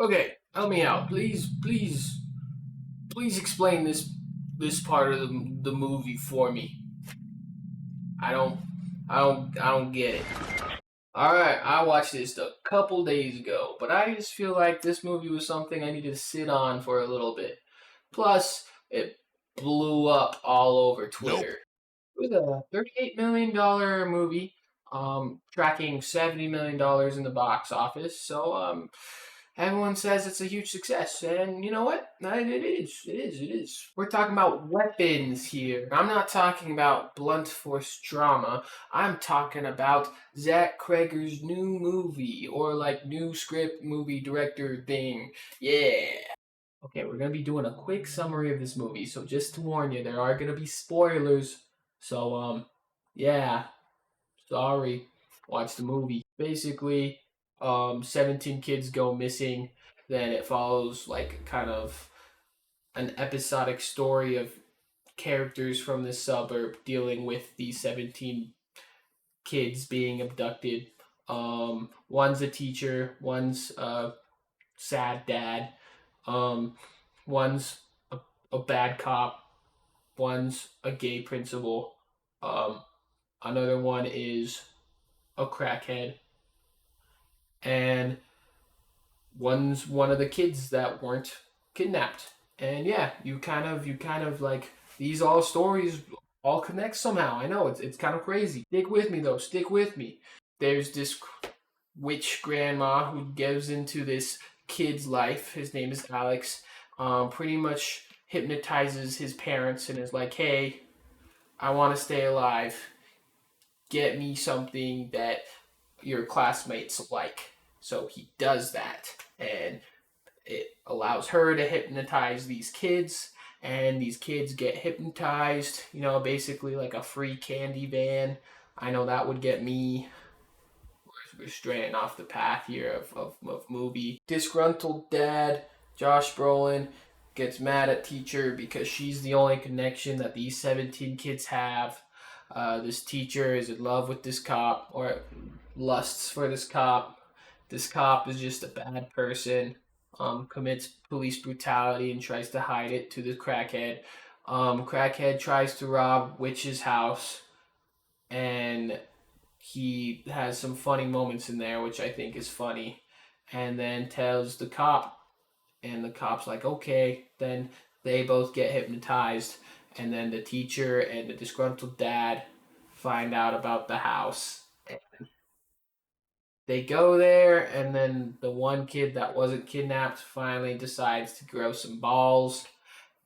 Okay, help me out, please, please, please explain this part of the movie for me. I don't, I don't get it. All right, I watched this a couple days ago, but I just feel like this movie was something I needed to sit on for a little bit. Plus, it blew up all over Nope. Twitter. It was a $38 million movie, tracking $70 million in the box office. So everyone says it's a huge success, and you know what? It is. It is. It is. We're talking about weapons here. I'm not talking about blunt force drama. I'm talking about Zach Kreger's new movie or like new script movie director thing. Yeah. Okay, we're gonna be doing a quick summary of this movie. So just to warn you, there are gonna be spoilers. So yeah, sorry. Watch the movie. Basically, 17 kids go missing. Then it follows like kind of an episodic story of characters from the suburb dealing with these 17 kids being abducted. One's a teacher, one's a sad dad, um, one's a bad cop, one's a gay principal, um, another one is a crackhead, and one's one of the kids that weren't kidnapped. And yeah, you kind of like these all stories all connect somehow. I know it's kind of crazy. Stick with me though. Stick with me. There's this witch grandma who gives into this kid's life. His name is Alex. Pretty much hypnotizes his parents and is like, "Hey, I want to stay alive. Get me something that your classmates like." So he does that, and it allows her to hypnotize these kids, and these kids get hypnotized. Basically like a free candy van. I know that would get me. We're straying off the path here of movie. Disgruntled dad, Josh Brolin, gets mad at teacher because she's the only connection that these 17 kids have. This teacher is in love with this cop, or lusts for this cop. This cop is just a bad person, commits police brutality and tries to hide it to the crackhead. Crackhead tries to rob Witch's house, and he has some funny moments in there, which I think is funny, and then tells the cop, and the cop's like, okay. Then they both get hypnotized, and then the teacher and the disgruntled dad find out about the house. They go there, and then the one kid that wasn't kidnapped finally decides to grow some balls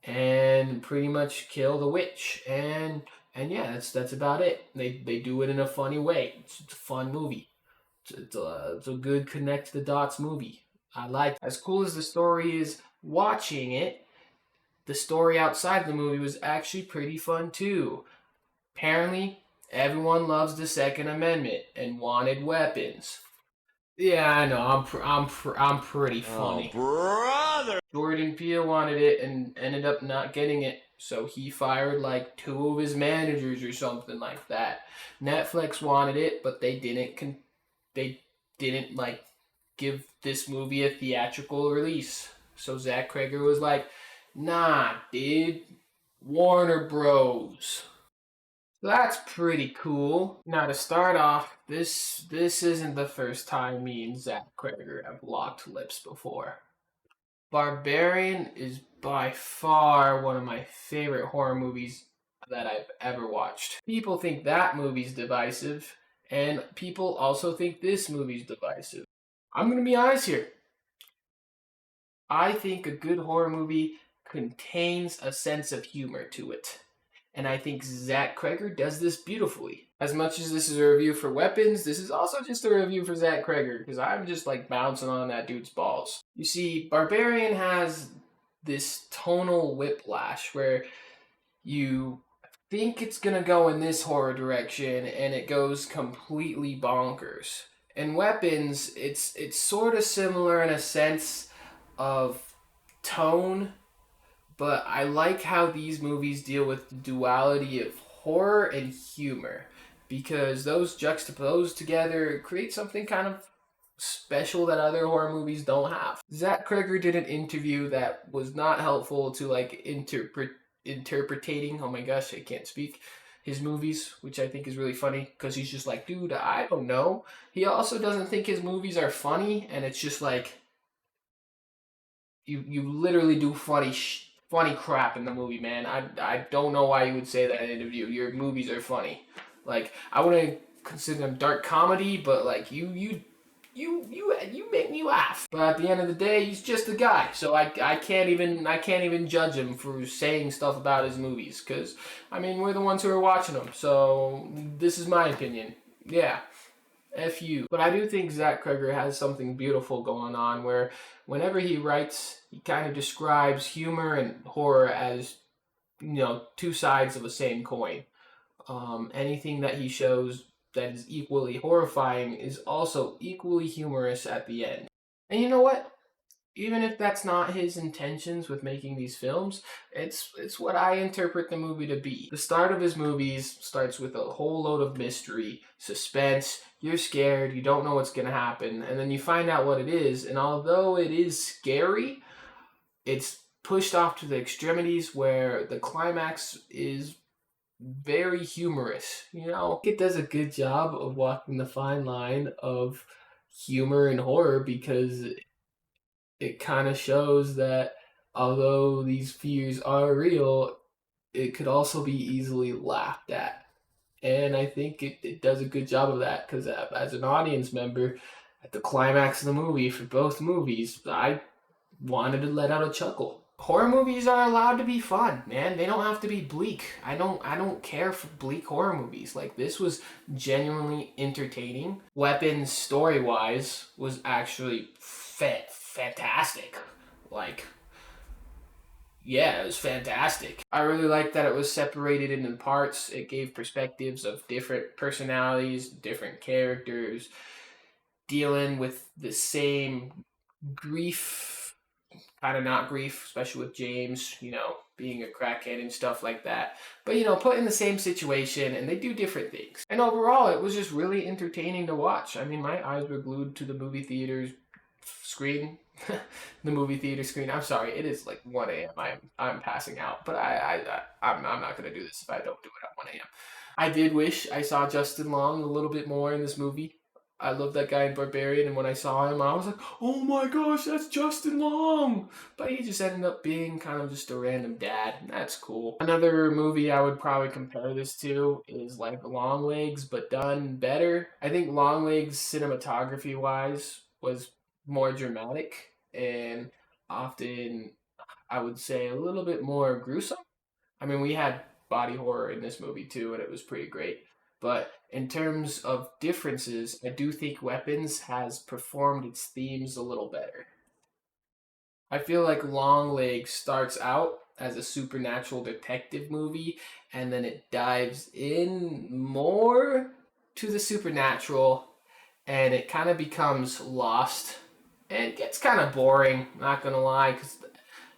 and pretty much kill the witch. And yeah, that's about it. They do it in a funny way. It's a fun movie. It's a good connect the dots movie. I like it. As cool as the story is, watching it, the story outside the movie was actually pretty fun too. Apparently, everyone loves the Second Amendment and wanted weapons. Yeah, I know. I'm pretty Oh, funny. brother! Jordan Peele wanted it and ended up not getting it, so he fired like two of his managers or something like that. Netflix wanted it, but they didn't like give this movie a theatrical release. So Zach Kreger was like, "Nah, dude, Warner Bros." That's pretty cool. Now to start off, this isn't the first time me and Zach Kreger have locked lips before. Barbarian is by far one of my favorite horror movies that I've ever watched. People think that movie's divisive, and people also think this movie's divisive. I'm gonna be honest here. I think a good horror movie contains a sense of humor to it. And I think Zach Kreger does this beautifully. As much as this is a review for weapons, this is also just a review for Zach Kreger, because I'm just like bouncing on that dude's balls. You see, Barbarian has this tonal whiplash where you think it's gonna go in this horror direction and it goes completely bonkers. In Weapons, it's sort of similar in a sense of tone, but I like how these movies deal with the duality of horror and humor because those juxtaposed together create something kind of special that other horror movies don't have. Zach Cregger did an interview that was not helpful to like interpreting. Oh my gosh, I can't speak. His movies, which I think is really funny because he's just like, dude, I don't know. He also doesn't think his movies are funny, and it's just like you literally do funny crap in the movie, man. I don't know why you would say that in an interview. Your movies are funny. Like I wouldn't consider them dark comedy, but like you make me laugh. But at the end of the day, he's just a guy, so I can't even judge him for saying stuff about his movies, because I mean we're the ones who are watching them. So this is my opinion. Yeah. F you. But I do think Zach Cregger has something beautiful going on where whenever he writes, he kind of describes humor and horror as, two sides of the same coin. Anything that he shows that is equally horrifying is also equally humorous at the end. And you know what? Even if that's not his intentions with making these films, it's what I interpret the movie to be. The start of his movies starts with a whole load of mystery, suspense, you're scared, you don't know what's going to happen, and then you find out what it is, and although it is scary, it's pushed off to the extremities where the climax is very humorous. It does a good job of walking the fine line of humor and horror because it kind of shows that although these fears are real, it could also be easily laughed at. And I think it does a good job of that because as an audience member, at the climax of the movie for both movies, I wanted to let out a chuckle. Horror movies are allowed to be fun, man. They don't have to be bleak. I don't care for bleak horror movies. Like this was genuinely entertaining. Weapons story wise was actually fantastic. Like yeah, it was fantastic. I really liked that it was separated into parts. It gave perspectives of different personalities, different characters, dealing with the same grief, kind of not grief, especially with James, being a crackhead and stuff like that. But, put in the same situation and they do different things. And overall, it was just really entertaining to watch. I mean, my eyes were glued to the movie theater's screen. The movie theater screen. I'm sorry, it is like 1 a.m. I'm passing out, but I'm not gonna do this if I don't do it at 1 a.m. I did wish I saw Justin Long a little bit more in this movie. I love that guy in Barbarian, and when I saw him, I was like, oh my gosh, that's Justin Long! But he just ended up being kind of just a random dad, and that's cool. Another movie I would probably compare this to is like Longlegs, but done better. I think Longlegs, cinematography-wise, was more dramatic and often, I would say, a little bit more gruesome. I mean, we had body horror in this movie too, and it was pretty great. But in terms of differences, I do think Weapons has performed its themes a little better. I feel like Longlegs starts out as a supernatural detective movie, and then it dives in more to the supernatural, and it kind of becomes lost. And it gets kind of boring, not gonna lie, because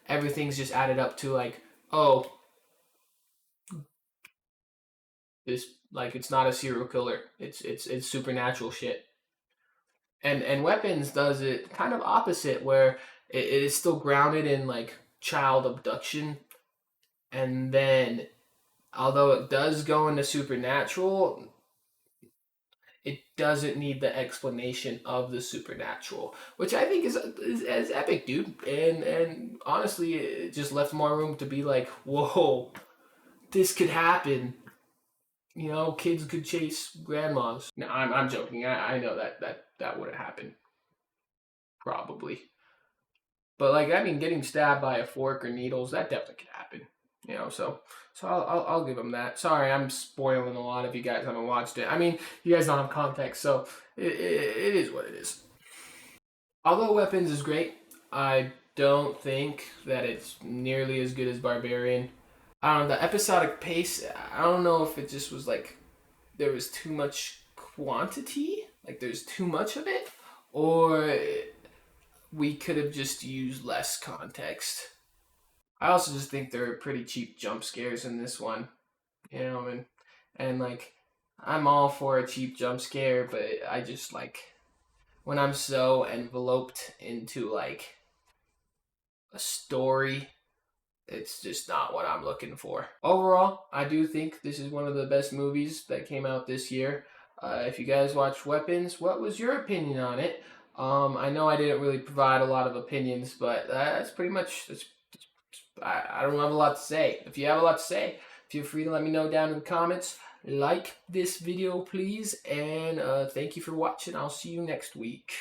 everything's just added up to like, oh, this like it's not a serial killer. It's supernatural shit. And Weapons does it kind of opposite, where it is still grounded in like child abduction, and then although it does go into supernatural, it doesn't need the explanation of the supernatural, which I think is epic, dude. And honestly, it just left more room to be like, whoa, this could happen. Kids could chase grandmas. No, I'm joking. I know that wouldn't happen, probably. But like, I mean, getting stabbed by a fork or needles, that definitely could happen. So I'll give them that. Sorry, I'm spoiling a lot if you guys haven't watched it. I mean, you guys don't have context, so it is what it is. Although Weapons is great, I don't think that it's nearly as good as Barbarian. I don't know, the episodic pace, I don't know if it just was like there was too much quantity, like there's too much of it, or we could have just used less context. I also just think there are pretty cheap jump scares in this one, and like I'm all for a cheap jump scare, but I just like when I'm so enveloped into like a story, it's just not what I'm looking for. Overall, I do think this is one of the best movies that came out this year. If you guys watched Weapons, what was your opinion on it? I know I didn't really provide a lot of opinions, but that's pretty much. I don't have a lot to say. If you have a lot to say, feel free to let me know down in the comments. Like this video, please, and thank you for watching. I'll see you next week.